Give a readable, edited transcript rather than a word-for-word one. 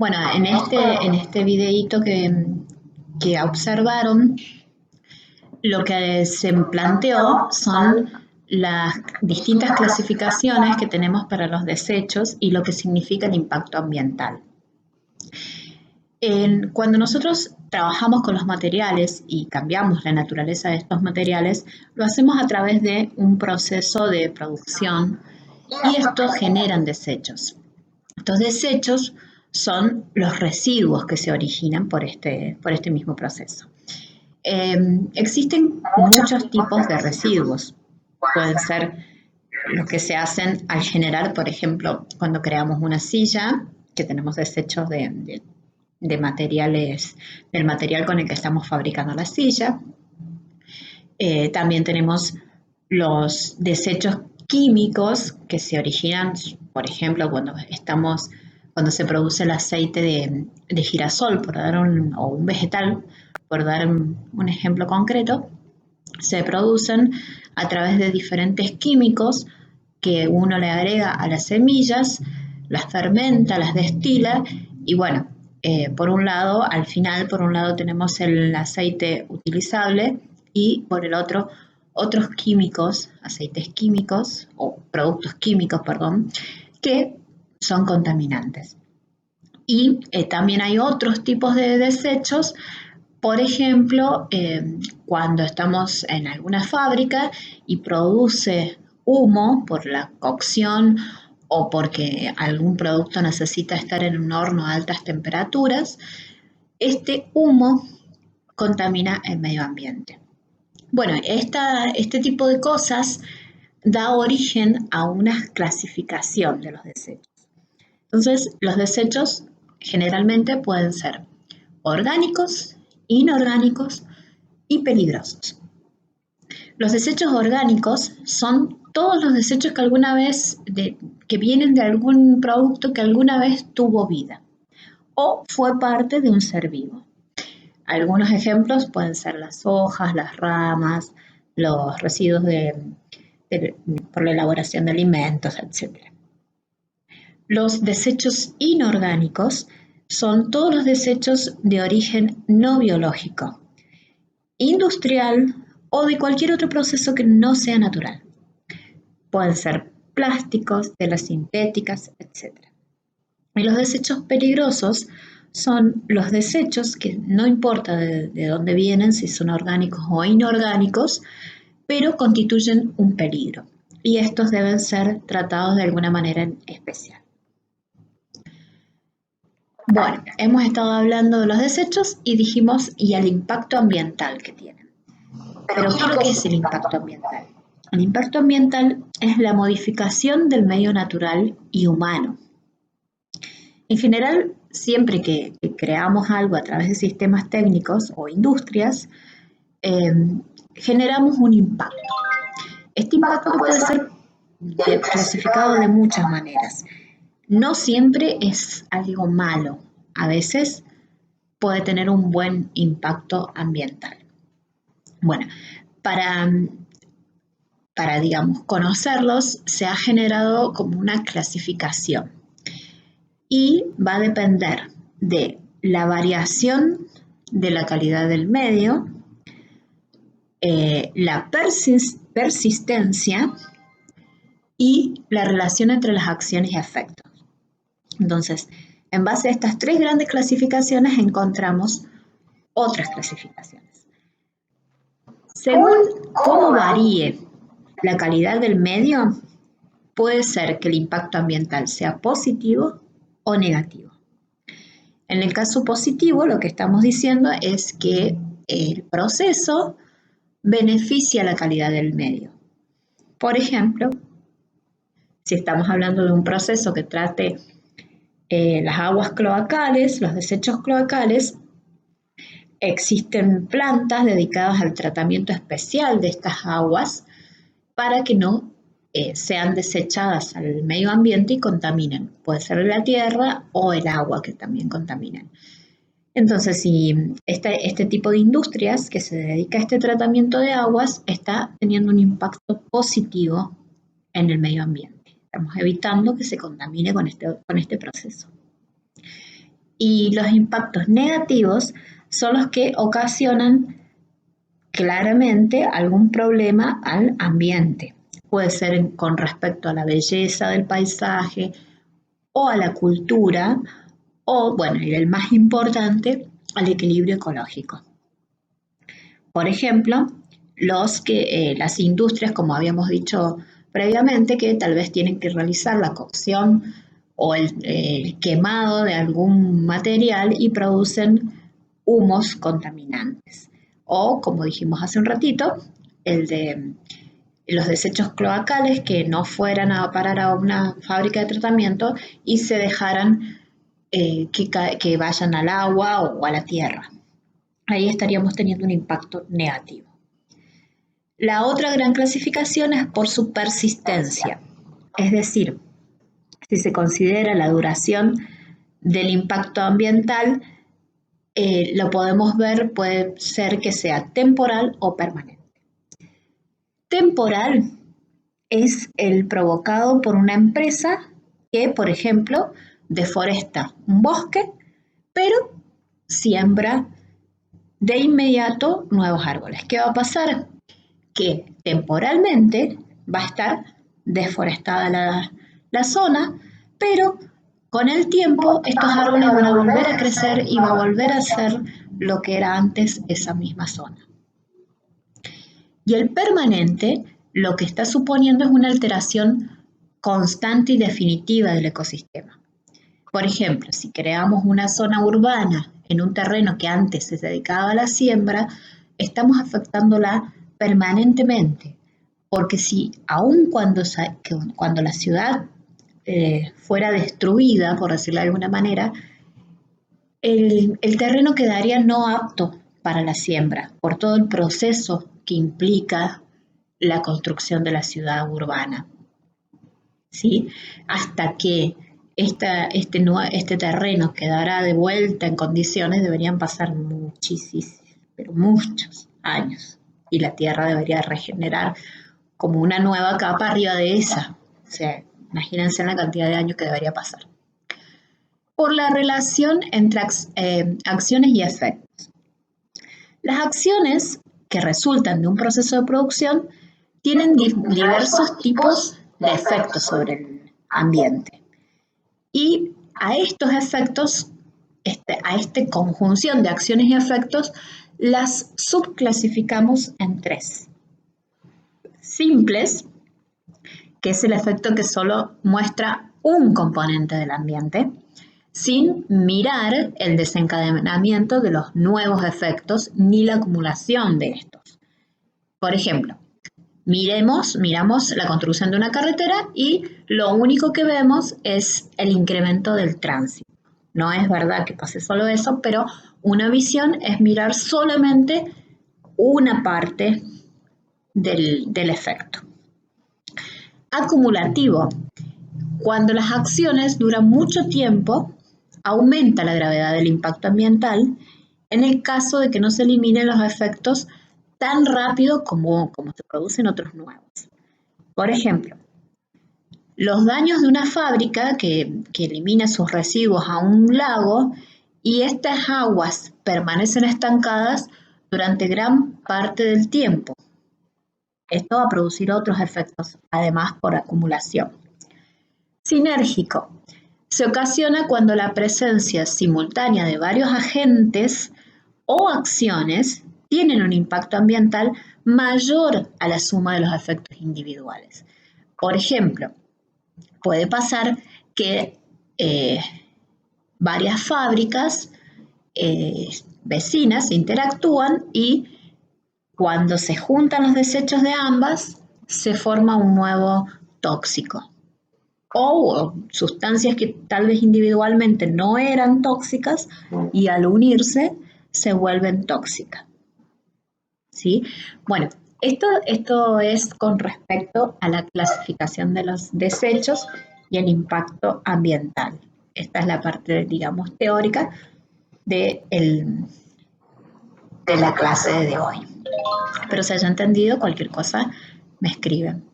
Bueno, en este videíto que observaron, lo que se planteó son las distintas clasificaciones que tenemos para los desechos y lo que significa el impacto ambiental. Cuando nosotros trabajamos con los materiales y cambiamos la naturaleza de estos materiales, lo hacemos a través de un proceso de producción y estos generan desechos. Estos desechos son los residuos que se originan por este mismo proceso. Existen muchos tipos de residuos. Pueden ser los que se hacen al generar, por ejemplo, cuando creamos una silla, que tenemos desechos de materiales, del material con el que estamos fabricando la silla. También tenemos los desechos químicos que se originan, por ejemplo, cuando se produce el aceite de girasol, o un vegetal, por dar un ejemplo concreto, se producen a través de diferentes químicos que uno le agrega a las semillas, las fermenta, las destila y bueno, al final, por un lado tenemos el aceite utilizable y por el otro, otros químicos, aceites químicos o productos químicos, perdón, que son contaminantes. Y también hay otros tipos de desechos, por ejemplo, cuando estamos en alguna fábrica y produce humo por la cocción o porque algún producto necesita estar en un horno a altas temperaturas, este humo contamina el medio ambiente. Bueno, este tipo de cosas da origen a una clasificación de los desechos. Entonces, los desechos generalmente pueden ser orgánicos, inorgánicos y peligrosos. Los desechos orgánicos son todos los desechos que vienen de algún producto que alguna vez tuvo vida o fue parte de un ser vivo. Algunos ejemplos pueden ser las hojas, las ramas, los residuos por la elaboración de alimentos, etc. Los desechos inorgánicos son todos los desechos de origen no biológico, industrial o de cualquier otro proceso que no sea natural. Pueden ser plásticos, telas sintéticas, etc. Y los desechos peligrosos son los desechos que no importa de dónde vienen, si son orgánicos o inorgánicos, pero constituyen un peligro. Y estos deben ser tratados de alguna manera especial. Bueno, hemos estado hablando de los desechos y dijimos y el impacto ambiental que tienen. Pero ¿qué es el impacto ambiental? El impacto ambiental es la modificación del medio natural y humano. En general, siempre que creamos algo a través de sistemas técnicos o industrias, generamos un impacto. Este impacto puede ser clasificado de muchas maneras. No siempre es algo malo. A veces puede tener un buen impacto ambiental. Bueno, para digamos, conocerlos, se ha generado como una clasificación y va a depender de la variación de la calidad del medio, la persistencia y la relación entre las acciones y efectos. Entonces, en base a estas tres grandes clasificaciones encontramos otras clasificaciones. Según cómo varíe la calidad del medio, puede ser que el impacto ambiental sea positivo o negativo. En el caso positivo, lo que estamos diciendo es que el proceso beneficia la calidad del medio. Por ejemplo, si estamos hablando de un proceso que trate las aguas cloacales, los desechos cloacales, existen plantas dedicadas al tratamiento especial de estas aguas para que no sean desechadas al medio ambiente y contaminen. Puede ser la tierra o el agua que también contaminan. Entonces, si este tipo de industrias que se dedica a este tratamiento de aguas está teniendo un impacto positivo en el medio ambiente. Estamos evitando que se contamine con este proceso. Y los impactos negativos son los que ocasionan claramente algún problema al ambiente. Puede ser con respecto a la belleza del paisaje o a la cultura o, bueno, y el más importante, al equilibrio ecológico. Por ejemplo, las industrias, como habíamos dicho previamente, que tal vez tienen que realizar la cocción o el quemado de algún material y producen humos contaminantes. O, como dijimos hace un ratito, el de los desechos cloacales que no fueran a parar a una fábrica de tratamiento y se dejaran que vayan al agua o a la tierra. Ahí estaríamos teniendo un impacto negativo. La otra gran clasificación es por su persistencia, es decir, si se considera la duración del impacto ambiental, lo podemos ver, puede ser que sea temporal o permanente. Temporal es el provocado por una empresa que, por ejemplo, deforesta un bosque, pero siembra de inmediato nuevos árboles. ¿Qué va a pasar? Que temporalmente va a estar deforestada la zona, pero con el tiempo estos árboles van a volver a crecer y va a volver a ser lo que era antes esa misma zona. Y el permanente lo que está suponiendo es una alteración constante y definitiva del ecosistema. Por ejemplo, si creamos una zona urbana en un terreno que antes se dedicaba a la siembra, estamos afectándola permanentemente, porque si aun cuando la ciudad fuera destruida, por decirlo de alguna manera, el terreno quedaría no apto para la siembra, por todo el proceso que implica la construcción de la ciudad urbana. ¿Sí? Hasta que este terreno quedará de vuelta en condiciones, deberían pasar muchísimos, pero muchos años. Y la Tierra debería regenerar como una nueva capa arriba de esa. O sea, imagínense la cantidad de años que debería pasar. Por la relación entre acciones y efectos. Las acciones que resultan de un proceso de producción tienen diversos tipos de efectos sobre el ambiente. Y a estos efectos, a esta conjunción de acciones y efectos, las subclasificamos en tres. Simples, que es el efecto que solo muestra un componente del ambiente, sin mirar el desencadenamiento de los nuevos efectos ni la acumulación de estos. Por ejemplo, miramos la construcción de una carretera y lo único que vemos es el incremento del tránsito. No es verdad que pase solo eso, pero una visión es mirar solamente una parte del efecto. Acumulativo. Cuando las acciones duran mucho tiempo, aumenta la gravedad del impacto ambiental en el caso de que no se eliminen los efectos tan rápido como se producen otros nuevos. Por ejemplo, los daños de una fábrica que elimina sus residuos a un lago y estas aguas permanecen estancadas durante gran parte del tiempo. Esto va a producir otros efectos, además por acumulación. Sinérgico. Se ocasiona cuando la presencia simultánea de varios agentes o acciones tienen un impacto ambiental mayor a la suma de los efectos individuales. Por ejemplo, puede pasar que varias fábricas vecinas interactúan y cuando se juntan los desechos de ambas, se forma un nuevo tóxico. O sustancias que tal vez individualmente no eran tóxicas y al unirse se vuelven tóxicas. ¿Sí? Bueno, esto es con respecto a la clasificación de los desechos y el impacto ambiental. Esta es la parte, digamos, teórica de la clase de hoy. Espero se haya entendido. Cualquier cosa me escriben.